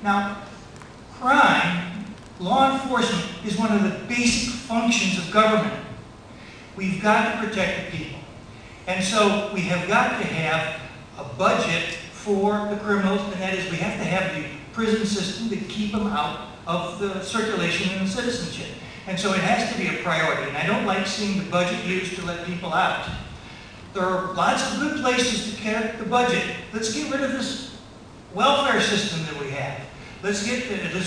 Now, crime, law enforcement is one of the basic functions of government. We've got to protect the people. And so we have got to have a budget for the criminals, and that is we have to have the prison system to keep them out of the circulation and the citizenship. And so it has to be a priority. And I don't like seeing the budget used to let people out. There are lots of good places to cut the budget. Let's get rid of this welfare system that we have. Let's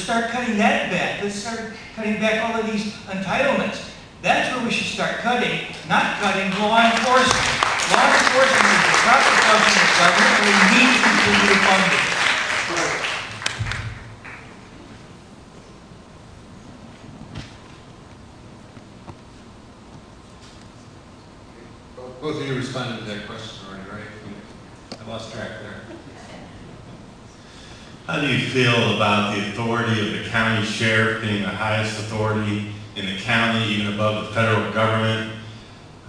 start cutting that back. Let's start cutting back all of these entitlements. That's where we should start cutting, not cutting law enforcement. Law enforcement is the proper function of government, and we need to continue to fund it. Both of you responded to that question already, right? I lost track there. How do you feel about the authority of the county sheriff being the highest authority in the county, even above the federal government?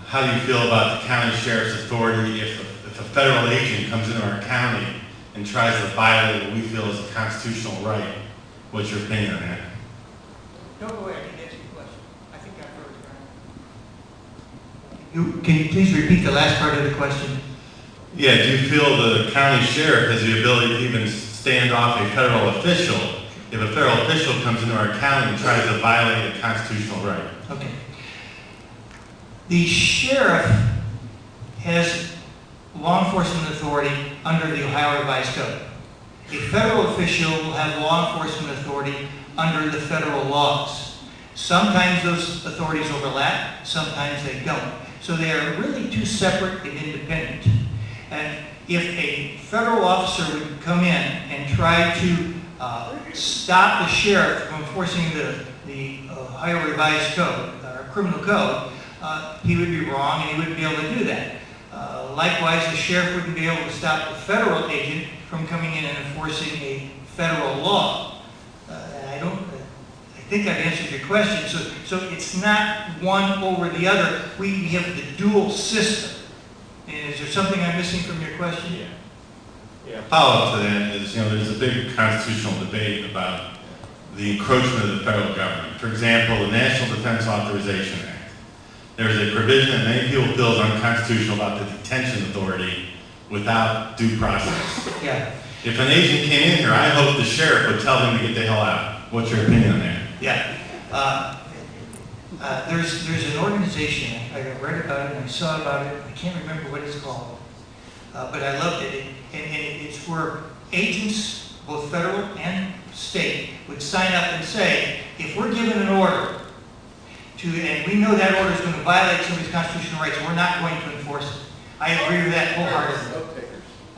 How do you feel about the county sheriff's authority if a federal agent comes into our county and tries to violate what we feel is a constitutional right? What's your opinion on that? Don't go ahead and answer your question. I think I've heard it. Can you please repeat the last part of the question? Yeah, do you feel the county sheriff has the ability to even stand off a federal official if a federal official comes into our county and tries to violate a constitutional right? Okay. The sheriff has law enforcement authority under the Ohio Revised Code. A federal official will have law enforcement authority under the federal laws. Sometimes those authorities overlap, sometimes they don't. So they are really two separate and independent. And if a federal officer would come in and try to stop the sheriff from enforcing the Ohio Revised Code, or criminal code, he would be wrong and he wouldn't be able to do that. Likewise, the sheriff wouldn't be able to stop the federal agent from coming in and enforcing a federal law. I think I've answered your question. So it's not one over the other. We have the dual system. And is there something I'm missing from your question? Yeah. Follow-up to that is, there's a big constitutional debate about the encroachment of the federal government. For example, the National Defense Authorization Act. There's a provision that many people feel is unconstitutional about the detention authority without due process. Yeah. If an agent came in here, I hope the sheriff would tell them to get the hell out. What's your opinion on that? Yeah. There's an organization, I read about it and I saw about it, I can't remember what it's called, but I loved it. And it's where agents, both federal and state, would sign up and say, if we're given an order and we know that order is going to violate somebody's constitutional rights, we're not going to enforce it. I agree with that wholeheartedly.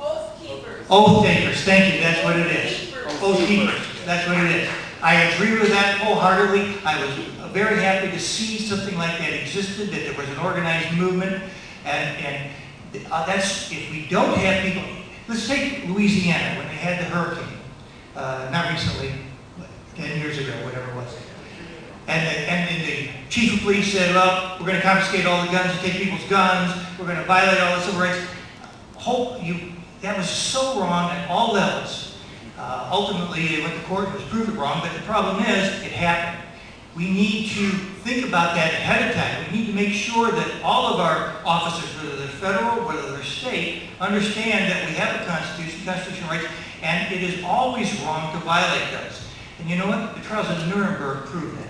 Oath keepers. Oath takers, thank you, that's what it is. Oath keepers, that's what it is. I agree with that wholeheartedly. I was very happy to see something like that existed, that there was an organized movement, and that's, if we don't have people, let's take Louisiana, when they had the hurricane, not recently, but 10 years ago, whatever it was. And the chief of police said, well, we're going to confiscate all the guns and take people's guns, we're going to violate all the civil rights. That was so wrong at all levels. Ultimately, they went to court and it was proven wrong, but the problem is, it happened. We need to think about that ahead of time. We need to make sure that all of our officers, whether they're federal, whether they're state, understand that we have a constitution, constitutional rights, and it is always wrong to violate those. And you know what? The trials of Nuremberg prove that.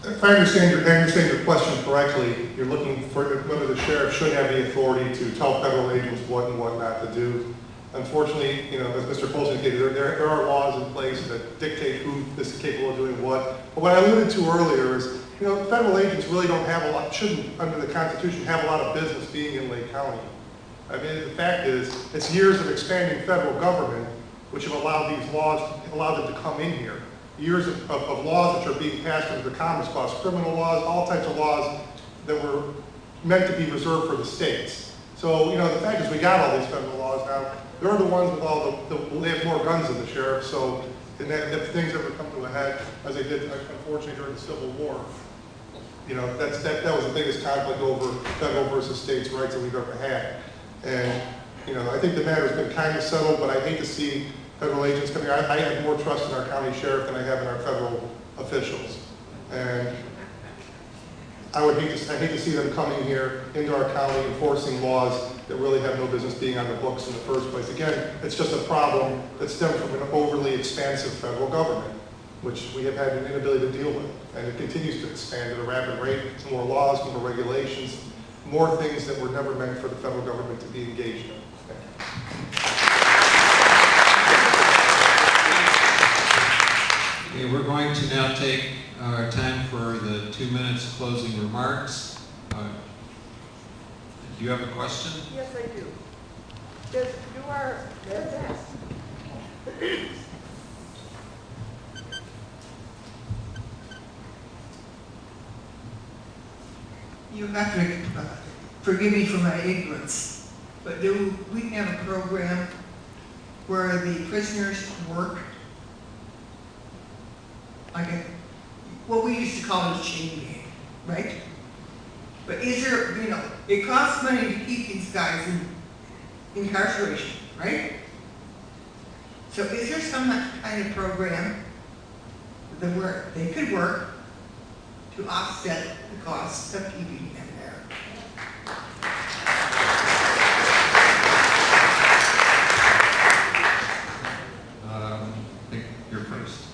If I understand your question correctly, you're looking for whether the sheriff should have the authority to tell federal agents what and what not to do. Unfortunately, as Mr. Colson indicated, there are laws in place that dictate who is capable of doing what. But what I alluded to earlier is, federal agents really don't have a lot, shouldn't, under the Constitution, have a lot of business being in Lake County. I mean, the fact is, it's years of expanding federal government which have allowed these laws, allowed them to come in here. Years of laws which are being passed under the Commerce Clause, criminal laws, all types of laws that were meant to be reserved for the states. So, the fact is we got all these federal laws now. They're the ones with all they have more guns than the sheriff, so if things ever come to a head, as they did, unfortunately, during the Civil War, You know, that was the biggest conflict over federal versus states' rights that we've ever had. And, you know, I think the matter's been kind of settled, but I hate to see federal agents come here. I have more trust in our county sheriff than I have in our federal officials. And I hate to see them coming here into our county enforcing laws that really have no business being on the books in the first place. Again, it's just a problem that stems from an overly expansive federal government, which we have had an inability to deal with. And it continues to expand at a rapid rate. More laws, more regulations, more things that were never meant for the federal government to be engaged in. Okay, we're going to now take our time for the 2 minutes closing remarks. Do you have a question? Yes, I do. You have to forgive me for my ignorance, but do we have a program where the prisoners work? Like what we used to call a chain gang, right? But is there, you know, it costs money to keep these guys in incarceration, right? So is there some kind of program that they could work to offset the costs of keeping them there? I think you're first.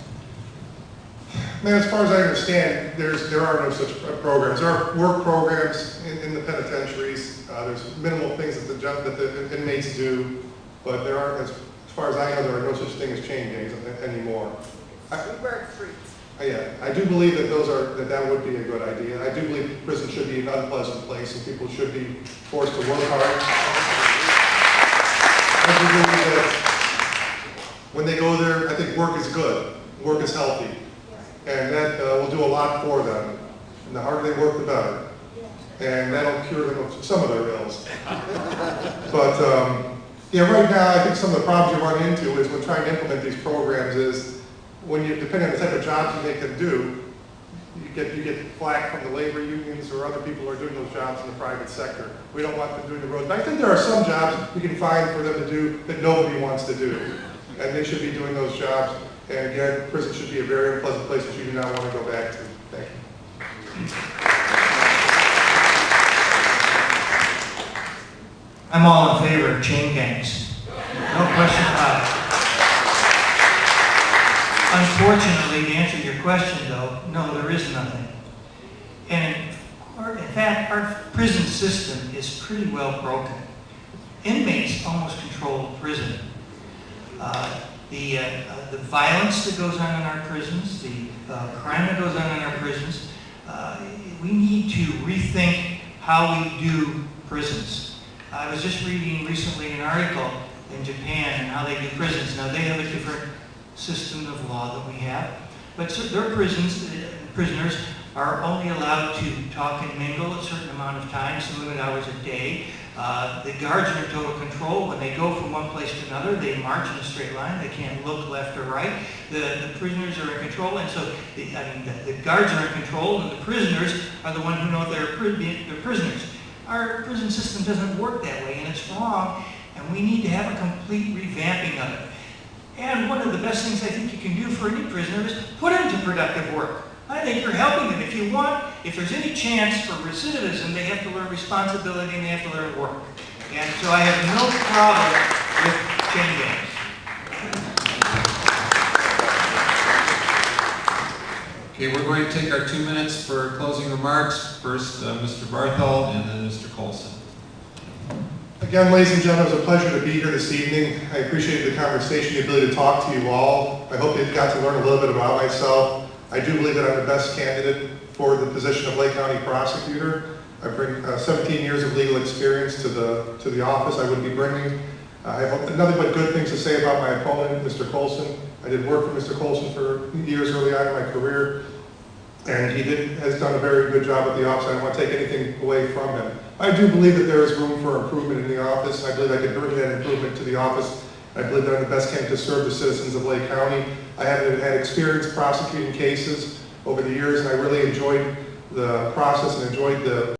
Man, as far as I understand, there are no such programs. There are work programs in the penitentiaries. There's minimal things that the inmates do, but there aren't, as far as I know, there are no such thing as chain gangs anymore. We work free. Yeah, I do believe that would be a good idea. I do believe prison should be an unpleasant place and people should be forced to work hard. I do believe that when they go there, I think work is good, work is healthy, and that will do a lot for them. And the harder they work, the better. And that'll cure them of some of their ills. But yeah, right now, I think some of the problems you run into is when trying to implement these programs is when you, depending on the type of jobs you make them do, you get flack from the labor unions or other people who are doing those jobs in the private sector. We don't want them doing the roads. But I think there are some jobs you can find for them to do that nobody wants to do. And they should be doing those jobs. And again, prison should be a very unpleasant place that you do not want to go back to. Thank you. I'm all in favor of chain gangs. No question about it. Unfortunately, to answer your question though, no, there is nothing. And in fact, our prison system is pretty well broken. Inmates almost control prison. The violence that goes on in our prisons, the crime that goes on in our prisons, we need to rethink how we do prisons. I was just reading recently an article in Japan and how they do prisons. Now they have a different system of law that we have, but their prisoners are only allowed to talk and mingle a certain amount of time, some limited hours a day. The guards are in total control. When they go from one place to another, they march in a straight line. They can't look left or right. The prisoners are in control, and so the guards are in control, and the prisoners are the ones who know they're prisoners. Our prison system doesn't work that way, and it's wrong, and we need to have a complete revamping of it. And one of the best things I think you can do for any prisoner is put them to productive work. I think you're helping them. If there's any chance for recidivism, they have to learn responsibility and they have to learn work. And so I have no problem with chain gangs. Okay, we're going to take our 2 minutes for closing remarks. First, Mr. Barthel and then Mr. Colson. Again, ladies and gentlemen, it was a pleasure to be here this evening. I appreciated the conversation, the ability to talk to you all. I hope you got to learn a little bit about myself. I do believe that I'm the best candidate for the position of Lake County Prosecutor. I bring 17 years of legal experience to the office I would be bringing. I have nothing but good things to say about my opponent, Mr. Colson. I did work for Mr. Colson for years early on in my career, and he has done a very good job at the office. I don't want to take anything away from him. I do believe that there is room for improvement in the office. I believe I can bring that improvement to the office. I believe that I'm the best candidate to serve the citizens of Lake County. I have had experience prosecuting cases over the years, and I really enjoyed the process and enjoyed the